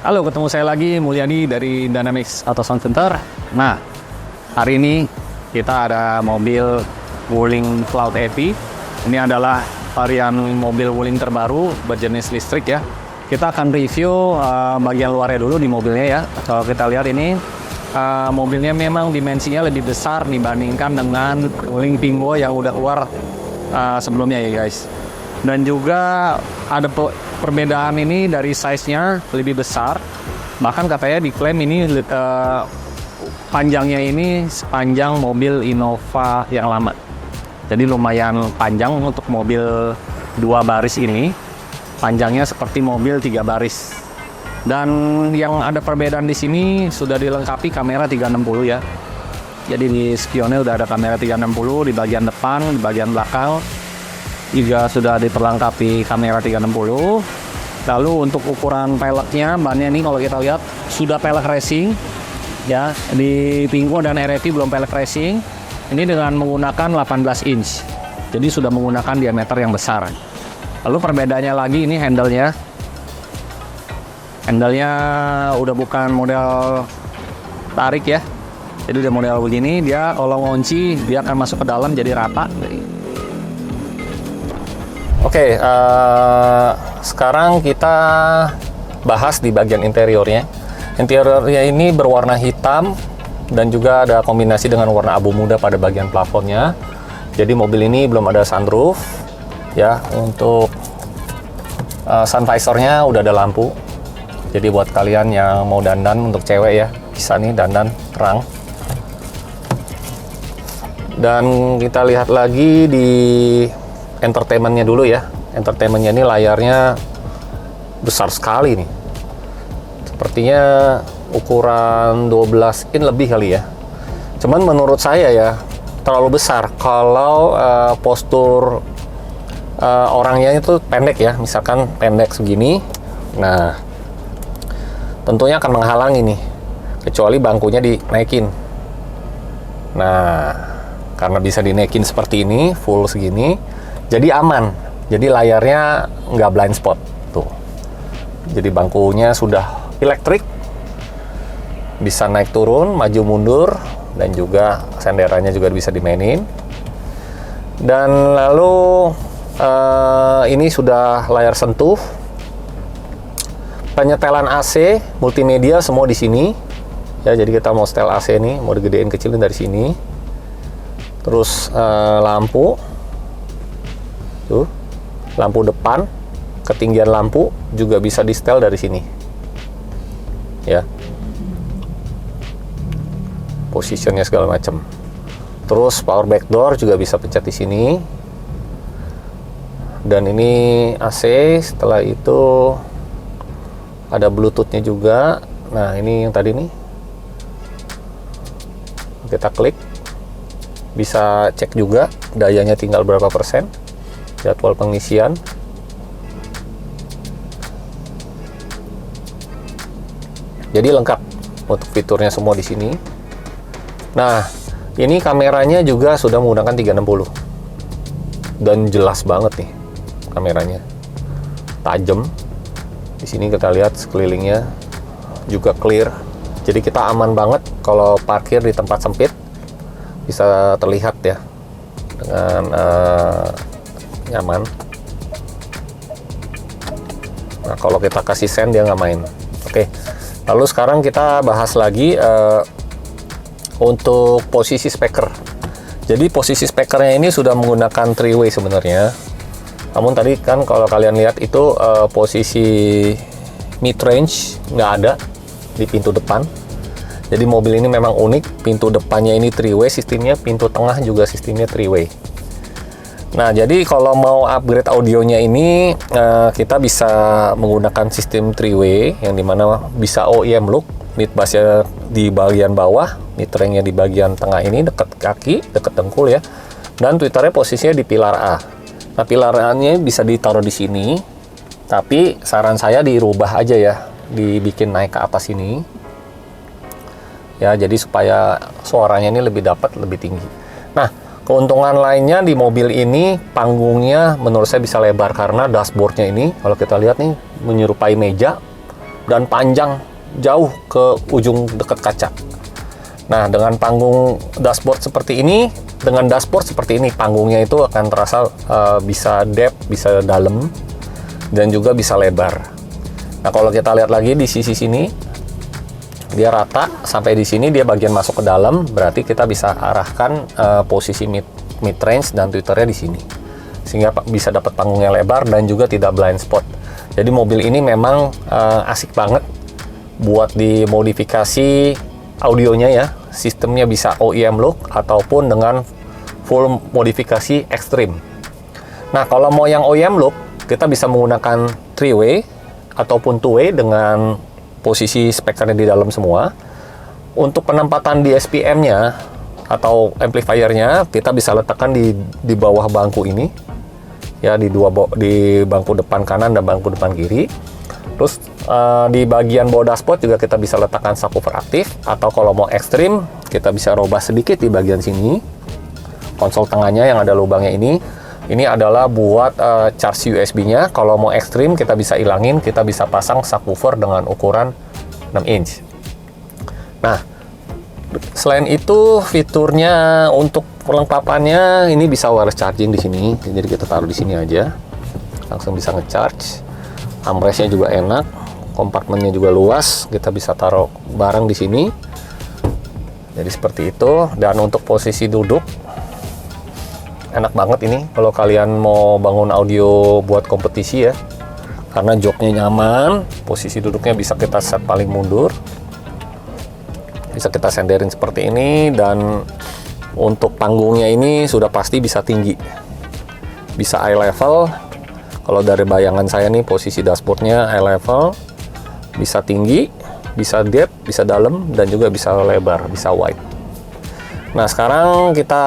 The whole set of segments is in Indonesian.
Halo, ketemu saya lagi, Mulyadi dari Dynamics Auto Sound Center. Nah, hari ini kita ada mobil Wuling Cloud EV. Ini adalah varian mobil Wuling terbaru berjenis listrik ya. Kita akan review bagian luarnya dulu di mobilnya ya. Kalau kita lihat ini, mobilnya memang dimensinya lebih besar dibandingkan dengan Wuling Pingo yang udah keluar sebelumnya ya guys. Dan juga ada perbedaan ini dari size-nya lebih besar. Bahkan katanya diklaim ini panjangnya ini sepanjang mobil Innova yang lama. Jadi lumayan panjang untuk mobil 2 baris ini. Panjangnya seperti mobil 3 baris. Dan yang ada perbedaan di sini sudah dilengkapi kamera 360 ya. Jadi di spionnya udah ada kamera 360 di bagian depan, di bagian belakang juga sudah diperlengkapi kamera 360. Lalu untuk ukuran peleknya, bannya ini kalau kita lihat sudah pelek racing ya. Di Pingo dan REV belum pelek racing. Ini dengan menggunakan 18 inch. Jadi sudah menggunakan diameter yang besar. Lalu perbedaannya lagi ini handle-nya. Handle-nya udah bukan model tarik ya. Jadi udah model begini, dia kalau ngunci dia akan masuk ke dalam jadi rata. Oke, sekarang kita bahas di bagian interiornya. Interiornya ini berwarna hitam dan juga ada kombinasi dengan warna abu muda pada bagian plafonnya. Jadi mobil ini belum ada sunroof ya. Untuk sun visornya udah ada lampu. Jadi buat kalian yang mau dandan untuk cewek ya, bisa nih dandan terang. Dan kita lihat lagi di entertainmentnya dulu ya. Entertainmentnya ini layarnya besar sekali nih. Sepertinya ukuran 12 in lebih kali ya. Cuman menurut saya ya terlalu besar. Kalau postur orangnya itu pendek ya. Misalkan pendek segini. Nah, tentunya akan menghalangi nih. Kecuali bangkunya dinaikin. Nah, karena bisa dinaikin seperti ini, full segini. Jadi aman, jadi layarnya nggak blind spot tuh. Jadi bangkunya sudah elektrik, bisa naik turun, maju mundur, dan juga senderannya juga bisa dimainin. Dan lalu ini sudah layar sentuh, penyetelan AC, multimedia semua di sini. Ya, jadi kita mau setel AC nih, mau digedein kecilin dari sini. Terus lampu. Tuh, lampu depan, ketinggian lampu juga bisa di setel dari sini. Ya. Positionnya segala macam. Terus power back door juga bisa pencet di sini. Dan ini AC, setelah itu ada Bluetooth-nya juga. Nah, ini yang tadi nih. Kita klik. Bisa cek juga dayanya tinggal berapa persen. Jadwal pengisian. Jadi lengkap untuk fiturnya semua di sini. Nah, ini kameranya juga sudah menggunakan 360. Dan jelas banget nih kameranya. Tajam. Di sini kita lihat sekelilingnya juga clear. Jadi kita aman banget kalau parkir di tempat sempit. Bisa terlihat ya dengan nyaman. Nah, kalau kita kasih sen dia nggak main. Oke. Lalu sekarang kita bahas lagi untuk posisi speaker. Jadi posisi speakernya ini sudah menggunakan 3-way sebenarnya. Namun tadi kan kalau kalian lihat itu posisi mid range nggak ada di pintu depan. Jadi mobil ini memang unik, pintu depannya ini 3-way sistemnya, pintu tengah juga sistemnya 3-way. Nah, jadi kalau mau upgrade audionya ini, kita bisa menggunakan sistem 3-way, yang dimana bisa OEM look, mid bassnya di bagian bawah, mid range-nya di bagian tengah ini, dekat kaki, dekat dengkul ya, dan tweeternya posisinya di pilar A. Nah, pilar A-nya bisa ditaruh di sini, tapi saran saya dirubah aja ya, dibikin naik ke atas ini. Ya, jadi supaya suaranya ini lebih dapat, lebih tinggi. Nah, keuntungan lainnya di mobil ini, panggungnya menurut saya bisa lebar karena dashboardnya ini, kalau kita lihat nih, menyerupai meja dan panjang jauh ke ujung dekat kaca. Nah, dengan panggung dashboard seperti ini, panggungnya itu akan terasa bisa depth, bisa dalam, dan juga bisa lebar. Nah, kalau kita lihat lagi di sisi sini, dia rata sampai di sini, dia bagian masuk ke dalam, berarti kita bisa arahkan posisi mid range dan tweeternya di sini, sehingga bisa dapat panggungnya lebar dan juga tidak blind spot. Jadi mobil ini memang asik banget buat dimodifikasi audionya ya. Sistemnya bisa OEM look ataupun dengan full modifikasi ekstrim. Nah, kalau mau yang OEM look, kita bisa menggunakan 3-way ataupun 2-way dengan posisi speakernya di dalam semua. Untuk penempatan DSPM-nya atau amplifiernya, kita bisa letakkan di bawah bangku ini ya, di bangku depan kanan dan bangku depan kiri. Terus di bagian bawah dashboard juga kita bisa letakkan subwoofer aktif, atau kalau mau ekstrim kita bisa robah sedikit di bagian sini. Konsol tengahnya yang ada lubangnya ini adalah buat charge USB-nya. Kalau mau ekstrim kita bisa ilangin, kita bisa pasang subwoofer dengan ukuran 6 inch. Nah, selain itu fiturnya untuk perlengkapannya ini bisa wireless charging di sini. Jadi kita taruh di sini aja, langsung bisa ngecharge. Armrestnya juga enak, kompartemennya juga luas, kita bisa taruh barang di sini. Jadi seperti itu. Dan untuk posisi duduk, enak banget ini kalau kalian mau bangun audio buat kompetisi ya, karena joknya nyaman, posisi duduknya bisa kita set paling mundur, bisa kita senderin seperti ini. Dan untuk panggungnya ini sudah pasti bisa tinggi, bisa eye level. Kalau dari bayangan saya nih, posisi dashboardnya eye level, bisa tinggi, bisa depth, bisa dalam, dan juga bisa lebar, bisa wide. Nah, sekarang kita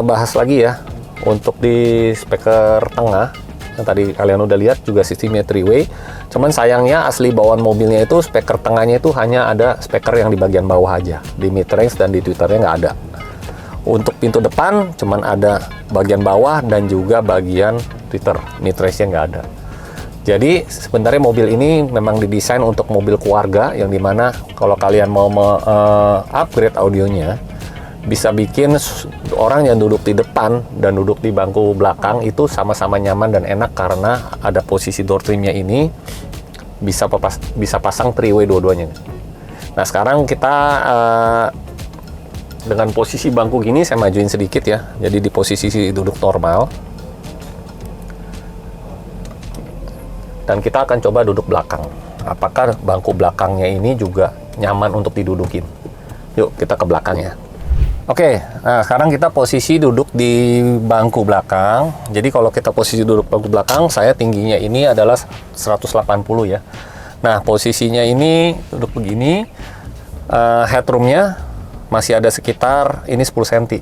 bahas lagi ya untuk di speaker tengah yang tadi kalian udah lihat, juga sistemnya 3-way. Cuman sayangnya asli bawaan mobilnya itu speaker tengahnya itu hanya ada speaker yang di bagian bawah aja, di mid range dan di tweeternya nggak ada. Untuk pintu depan cuman ada bagian bawah dan juga bagian tweeter, mid range-nya nggak ada. Jadi sebenarnya mobil ini memang didesain untuk mobil keluarga, yang dimana kalau kalian mau upgrade audionya, bisa bikin orang yang duduk di depan dan duduk di bangku belakang itu sama-sama nyaman dan enak, karena ada posisi door trimnya ini, bisa pasang 3-way dua-duanya. Nah, sekarang kita dengan posisi bangku gini, saya majuin sedikit ya, jadi di posisi duduk normal, dan kita akan coba duduk belakang. Apakah bangku belakangnya ini juga nyaman untuk didudukin? Yuk kita ke belakang ya. Oke, nah sekarang kita posisi duduk di bangku belakang. Jadi kalau kita posisi duduk bangku belakang, saya tingginya ini adalah 180 ya. Nah, posisinya ini duduk begini, headroomnya masih ada sekitar ini 10 cm.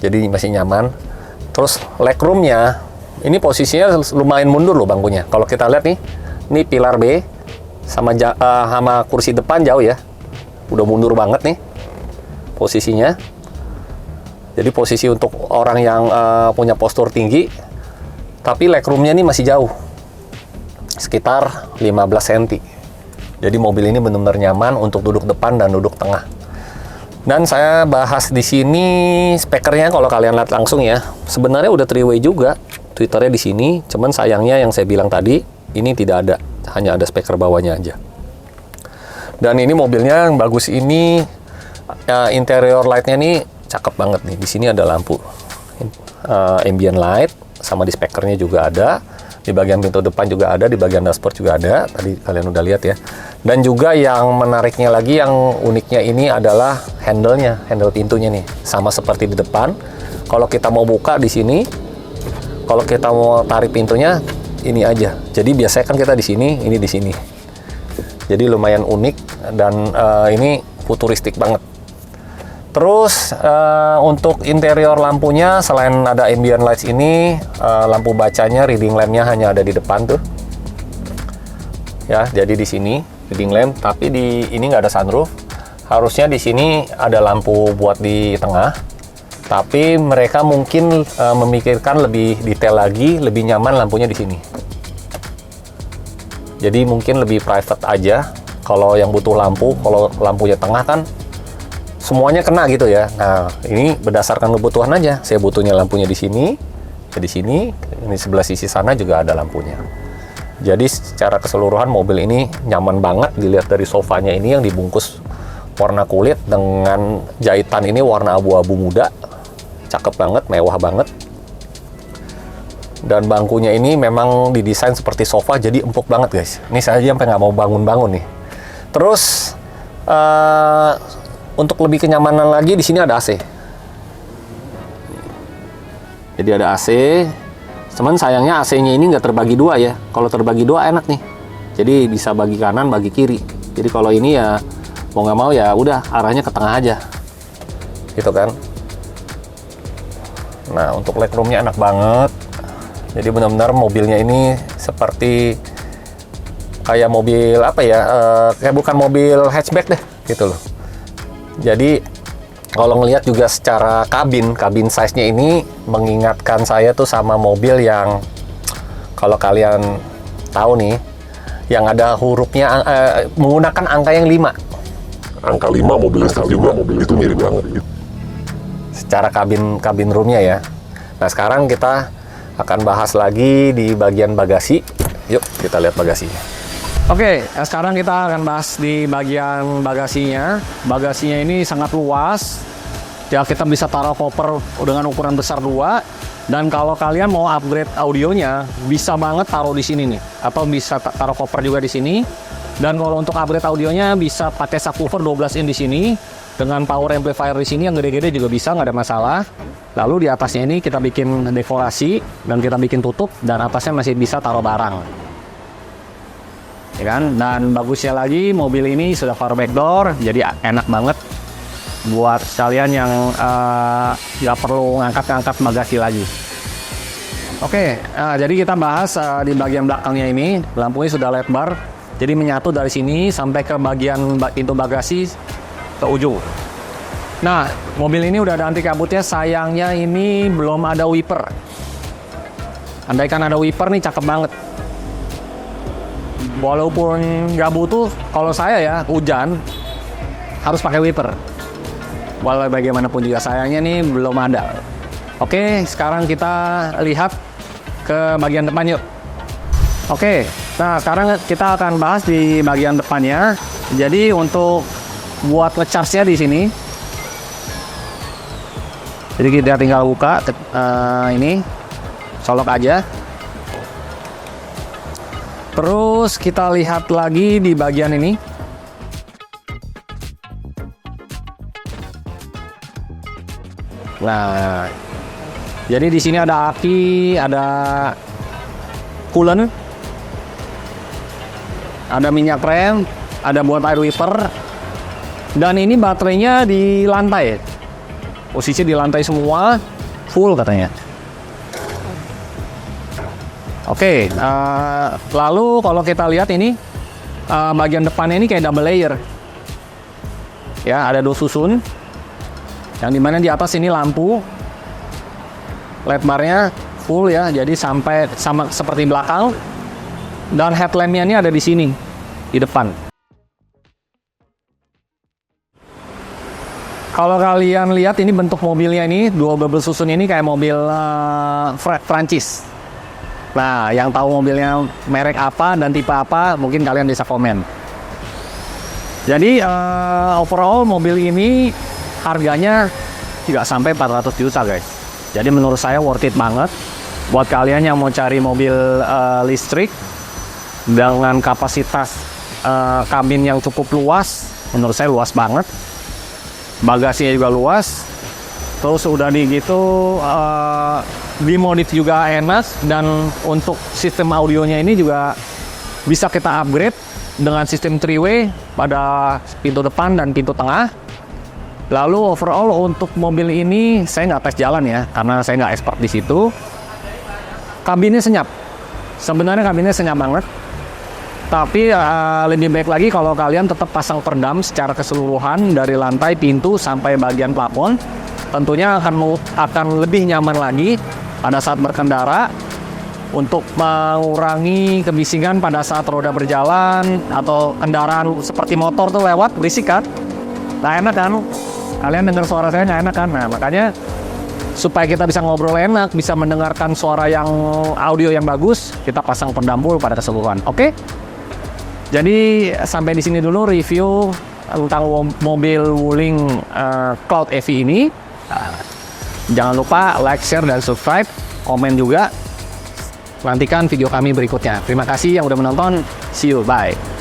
Jadi masih nyaman. Terus legroomnya, ini posisinya lumayan mundur loh bangkunya. Kalau kita lihat nih, ini pilar B sama kursi depan jauh ya. Udah mundur banget nih posisinya. Jadi posisi untuk orang yang punya postur tinggi, tapi legroomnya ini masih jauh, sekitar 15 cm. Jadi mobil ini benar-benar nyaman untuk duduk depan dan duduk tengah. Dan saya bahas di sini speakernya, kalau kalian lihat langsung ya, sebenarnya udah 3-way juga, tweeternya di sini. Cuman sayangnya yang saya bilang tadi, ini tidak ada, hanya ada speaker bawahnya aja. Dan ini mobilnya yang bagus ini, interior light-nya nih cakep banget nih. Di sini ada lampu ambient light, sama di speakernya juga ada. Di bagian pintu depan juga ada, di bagian dashboard juga ada. Tadi kalian udah lihat ya. Dan juga yang menariknya lagi, yang uniknya ini adalah handle-nya, handle pintunya nih. Sama seperti di depan. Kalau kita mau buka di sini, kalau kita mau tarik pintunya ini aja. Jadi biasanya kan kita di sini, ini di sini. Jadi lumayan unik dan ini futuristik banget. Terus untuk interior lampunya, selain ada ambient lights ini, lampu bacanya, reading lampnya hanya ada di depan tuh. Ya, jadi di sini reading lamp, tapi di ini nggak ada sunroof. Harusnya di sini ada lampu buat di tengah. Tapi mereka mungkin memikirkan lebih detail lagi, lebih nyaman lampunya di sini. Jadi mungkin lebih private aja. Kalau yang butuh lampu, kalau lampunya tengah kan semuanya kena gitu ya. Nah, ini berdasarkan kebutuhan aja. Saya butuhnya lampunya di sini, di sini, ini sebelah sisi sana juga ada lampunya. Jadi secara keseluruhan mobil ini nyaman banget. Dilihat dari sofanya ini yang dibungkus warna kulit dengan jahitan ini warna abu-abu muda. Cakep banget, mewah banget. Dan bangkunya ini memang didesain seperti sofa, jadi empuk banget guys. Ini saya aja sampai nggak mau bangun-bangun nih. Terus untuk lebih kenyamanan lagi, di sini ada AC. Jadi ada AC. Cuman sayangnya AC-nya ini nggak terbagi dua ya. Kalau terbagi dua enak nih. Jadi bisa bagi kanan, bagi kiri. Jadi kalau ini ya mau nggak mau ya udah arahnya ke tengah aja. Gitu kan. Nah, untuk legroomnya enak banget. Jadi benar-benar mobilnya ini seperti kayak mobil apa ya? Kayak bukan mobil hatchback deh, gitu loh. Jadi kalau ngelihat juga secara kabin size-nya ini mengingatkan saya tuh sama mobil yang kalau kalian tahu nih, yang ada hurufnya menggunakan angka yang 5. Angka 5 mobil listrik juga, mobil itu mirip banget. Secara kabin roomnya ya. Nah, sekarang kita akan bahas lagi di bagian bagasi. Yuk kita lihat bagasinya. Oke, sekarang kita akan bahas di bagian bagasinya. Bagasinya ini sangat luas. Ya, kita bisa taruh koper dengan ukuran besar 2. Dan kalau kalian mau upgrade audionya, bisa banget taruh di sini nih. Atau bisa taruh koper juga di sini. Dan kalau untuk upgrade audionya bisa pakai subwoofer 12 in di sini. Dengan power amplifier di sini yang gede-gede juga bisa, nggak ada masalah. Lalu di atasnya ini kita bikin dekorasi dan kita bikin tutup, dan atasnya masih bisa taruh barang. Ya kan? Dan bagusnya lagi mobil ini sudah power back door, jadi enak banget buat kalian yang nggak perlu ngangkat-ngangkat bagasi lagi. Oke, jadi kita bahas di bagian belakangnya ini, lampunya sudah lebar, jadi menyatu dari sini sampai ke bagian pintu bagasi ke ujung. Nah, mobil ini udah ada anti kabutnya, sayangnya ini belum ada wiper. Andaikan ada wiper nih cakep banget. Walaupun nggak butuh, kalau saya ya hujan harus pakai wiper. Walau bagaimanapun juga sayangnya nih belum ada. Oke, sekarang kita lihat ke bagian depan yuk. Oke, nah sekarang kita akan bahas di bagian depannya. Jadi untuk buat ngecharge-nya di sini. Jadi kita tinggal buka ini, colok aja. Terus kita lihat lagi di bagian ini. Nah, jadi di sini ada aki, ada coolant, ada minyak rem, ada buat air wiper, dan ini baterainya di lantai. Posisi di lantai semua, full katanya. Oke, lalu kalau kita lihat ini bagian depannya ini kayak double layer. Ya, ada 2 susun. Yang dimana di atas ini lampu LED barnya full ya, jadi sampai sama seperti belakang. Dan headlampnya ini ada di sini, di depan. Kalau kalian lihat ini bentuk mobilnya ini, 2 bubble susun ini kayak mobil Prancis. Nah, yang tahu mobilnya merek apa dan tipe apa, mungkin kalian bisa komen. Jadi overall mobil ini harganya tidak sampai 400 juta guys. Jadi menurut saya worth it banget. Buat kalian yang mau cari mobil listrik dengan kapasitas kabin yang cukup luas, menurut saya luas banget. Bagasinya juga luas. Terus udah gitu dimodif juga enak, dan untuk sistem audionya ini juga bisa kita upgrade dengan sistem 3-way pada pintu depan dan pintu tengah. Lalu overall untuk mobil ini saya nggak tes jalan ya, karena saya nggak expert di situ. Kabinnya senyap. Sebenarnya kabinnya senyap banget. Tapi lebih baik lagi kalau kalian tetap pasang peredam secara keseluruhan dari lantai, pintu, sampai bagian plafon. Tentunya akan lebih nyaman lagi pada saat berkendara untuk mengurangi kebisingan pada saat roda berjalan atau kendaraan seperti motor tuh lewat, berisik kan? Nah enak kan? Kalian dengar suara saya nggak enak kan? Nah makanya supaya kita bisa ngobrol enak, bisa mendengarkan suara yang audio yang bagus, kita pasang peredam full pada keseluruhan. Oke? Jadi sampai di sini dulu review tentang mobil Wuling Cloud EV ini. Jangan lupa like, share, dan subscribe, komen juga. Nantikan video kami berikutnya. Terima kasih yang udah menonton. See you, bye.